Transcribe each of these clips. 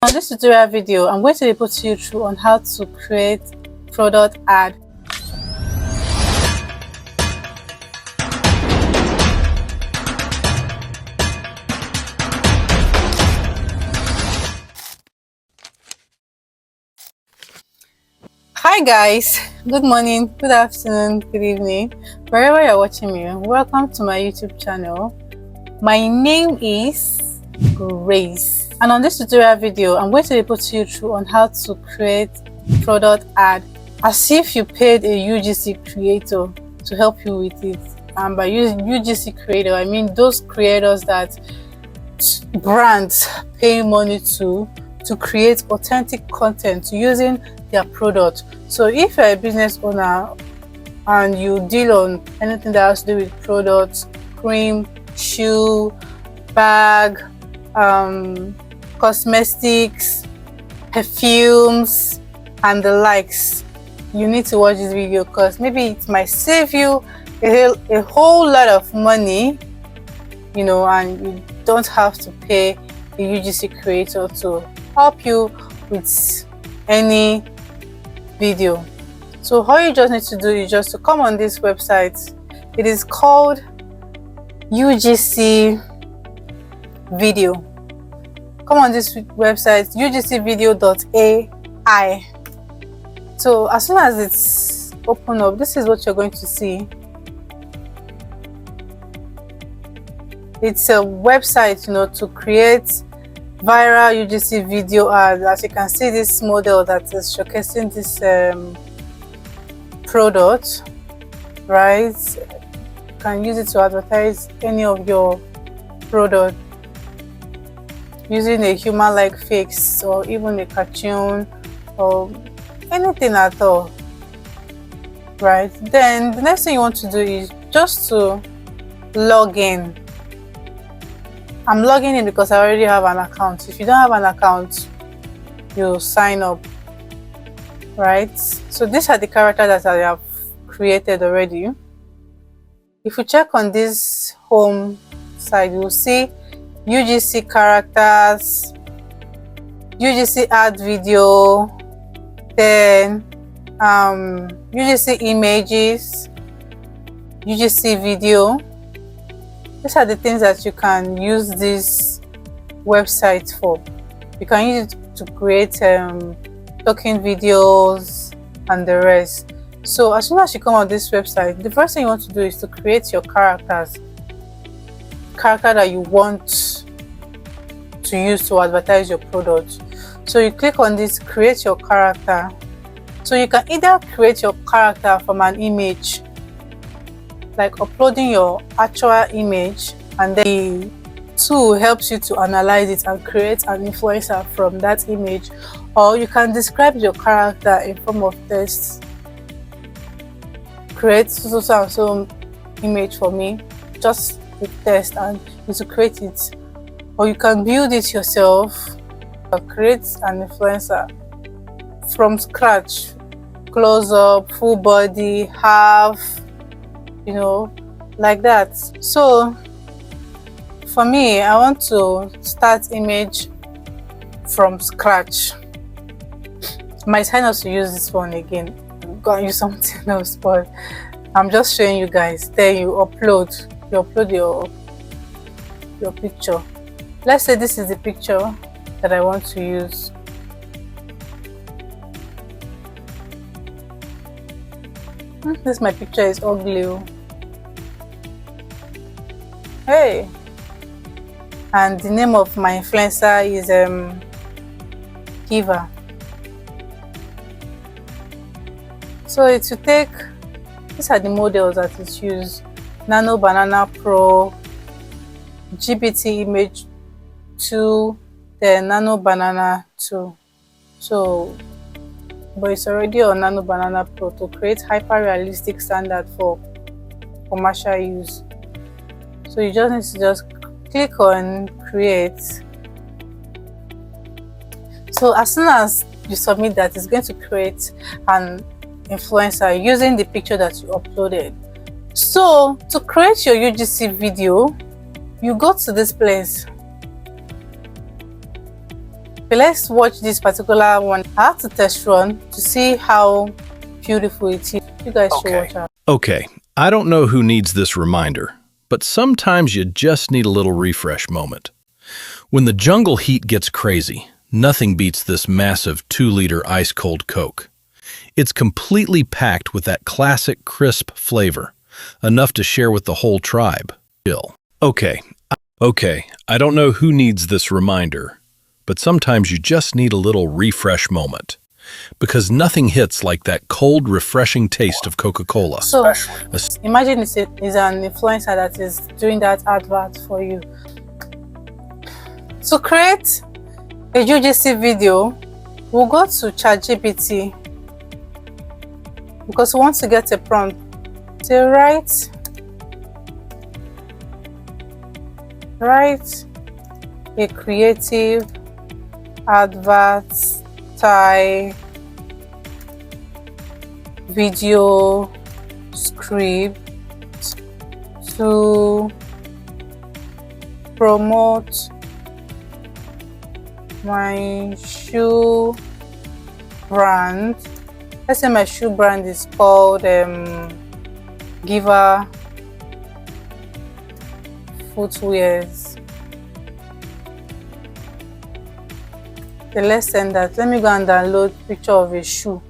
On this tutorial video, I'm going to be putting you through on how to create product ad. Hi guys, good morning, good afternoon, good evening, wherever you're watching me. Welcome to my YouTube channel. My name is Grace, and on this tutorial video, I'm going to be putting you through on how to create product ad as if you paid a UGC creator to help you with it. And by using UGC creator, I mean those creators that brands pay money to create authentic content using their product. So if you're a business owner and you deal on anything that has to do with products, cream, shoe, bag, cosmetics, perfumes, and the likes, you need to watch this video because maybe it might save you a whole lot of money, you know, and you don't have to pay a UGC creator to help you with any video. So all you just need to do is just to come on this website. It is called UGC Video. Come on this website, UGC Video.AI. So as soon as it's open up, this is what you're going to see. It's a website, you know, to create viral UGC video ads. As you can see, this model that is showcasing this product, right? You can use it to advertise any of your product using a human-like face or even a cartoon or anything at all, right? Then the next thing you want to do is just to log in. I'm logging in because I already have an account. If you don't have an account, you sign up, right? So these are the characters that I have created already. If you check on this home side, you'll see UGC characters, UGC ad video, then UGC images, UGC video. These are the things that you can use this website for. You can use it to create talking videos and the rest. So as soon as you come on this website, the first thing you want to do is to create your character that you want to use to advertise your product. So you click on this, create your character. So you can either create your character from an image, like uploading your actual image, and then the tool helps you to analyze it and create an influencer from that image, or you can describe your character in form of text. Create so and so image for me, just with text, and you to create it, or you can build it yourself or create an influencer from scratch, close up, full body, half, you know, like that. So for me, I want to start image from scratch. I might sign up to use this one again. I'm gonna use something else, but I'm just showing you guys. Then you upload your picture. Let's say this is the picture that I want to use. This my picture is ugly. Hey, and the name of my influencer is Giver. So it will take, these are the models that is used: Nano Banana Pro, GPT Image 2, then Nano Banana 2. So, but it's already on Nano Banana Pro to create hyper realistic standard for commercial use. So you just need to just click on create. So as soon as you submit that, it's going to create an influencer using the picture that you uploaded. So to create your UGC video, you go to this place. But let's watch this particular one. I have to test run to see how beautiful it is. You guys should watch out. Okay, I don't know who needs this reminder, but sometimes you just need a little refresh moment. When the jungle heat gets crazy, nothing beats this massive 2-liter ice-cold Coke. It's completely packed with that classic crisp flavor, enough to share with the whole tribe. Okay, I don't know who needs this reminder, but sometimes you just need a little refresh moment. Because nothing hits like that cold, refreshing taste of Coca-Cola. So, imagine it's an influencer that is doing that advert for you. To create a UGC video, we'll go to ChatGPT because we want to get a prompt. Say write a creative advert style video script to promote my shoe brand. Let's say my shoe brand is called Giver Footwears. Okay, let's send that. Let me go and download picture of a shoe.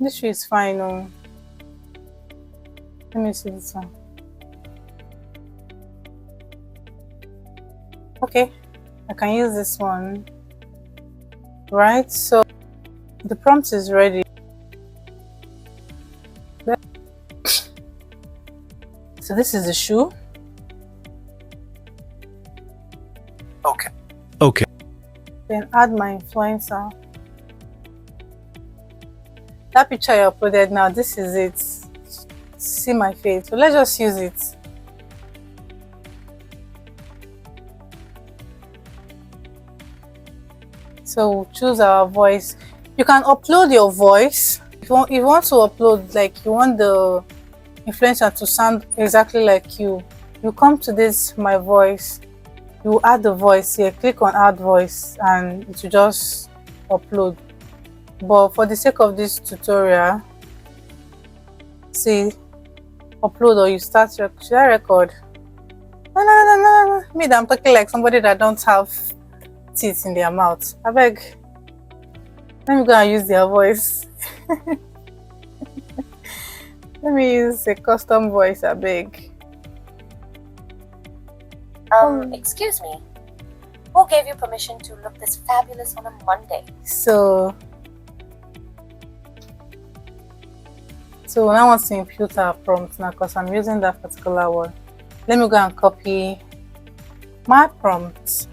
This shoe is fine. Oh. Let me see this one. Okay, I can use this one. Right, so the prompt is ready. So this is the shoe. Okay. Then add my influencer. That picture I uploaded now, this is it. See my face. So let's just use it. So choose our voice. You can upload your voice. If you want to upload, like you want the influencer to sound exactly like you, you come to this my voice, you add the voice here, click on add voice, and it will just upload. But for the sake of this tutorial, see upload or you start. Should I record? No. Me, I'm talking like somebody that don't have teeth in their mouth. I beg. Let me go and use their voice. Let me use a custom voice, I beg. Excuse me. Who gave you permission to look this fabulous on a Monday? So now I want to impute our prompt now because I'm using that particular one. Let me go and copy my prompt.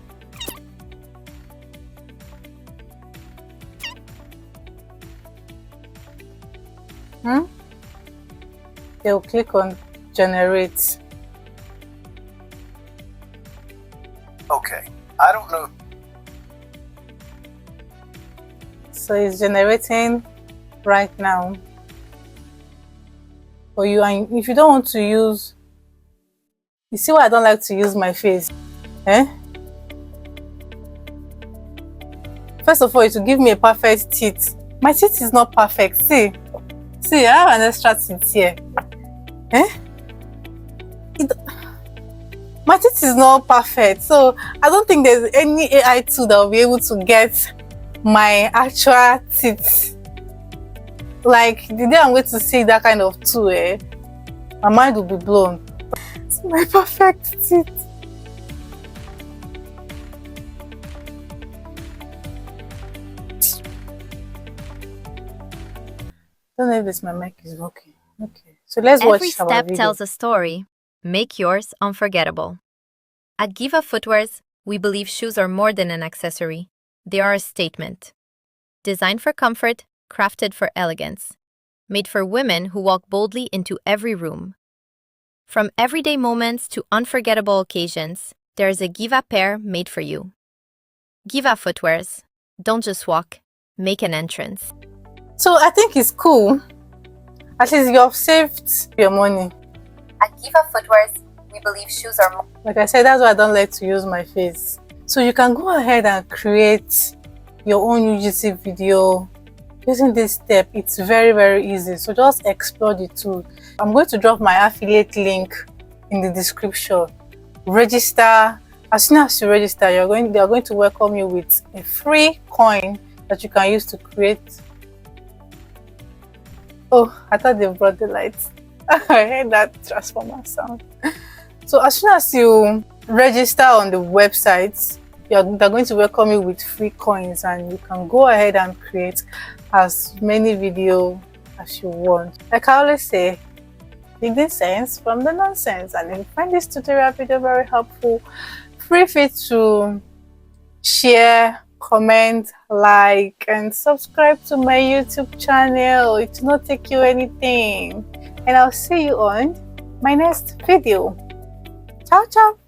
They'll click on generate. Okay, I don't know. So it's generating right now for you. And if you don't want to use, you see why I don't like to use my face? First of all, it will give me a perfect teeth. My teeth is not perfect. See, I have an extra teeth here. My teeth is not perfect, so I don't think there's any AI tool that will be able to get my actual teeth. Like the day I'm going to see that kind of tool, my mind will be blown. It's my perfect teeth. Don't know if this my mic is working. Okay, so let's watch Every our step video. tells a story. Make yours unforgettable. At Giva Footwears, we believe shoes are more than an accessory. They are a statement. Designed for comfort, crafted for elegance. Made for women who walk boldly into every room. From everyday moments to unforgettable occasions, there is a Giva pair made for you. Giva Footwears. Don't just walk, make an entrance. So I think it's cool. At least you have saved your money. At Giva Footwears, We believe shoes are more. Like I said, that's why I don't like to use my face. So you can go ahead and create your own UGC video using this step. It's very, very easy. So just explore the tool. I'm going to drop my affiliate link in the description. Register. As soon as you register, they are going to welcome you with a free coin that you can use to create. Oh, I thought they brought the lights. I heard that transformer sound. So as soon as you register on the website, they're going to welcome you with free coins, and you can go ahead and create as many videos as you want. Like I always say, making sense from the nonsense. And if you find this tutorial video very helpful, feel free to share, comment, like, and subscribe to my YouTube channel. It will not take you anything. And I'll see you on my next video. Ciao, ciao.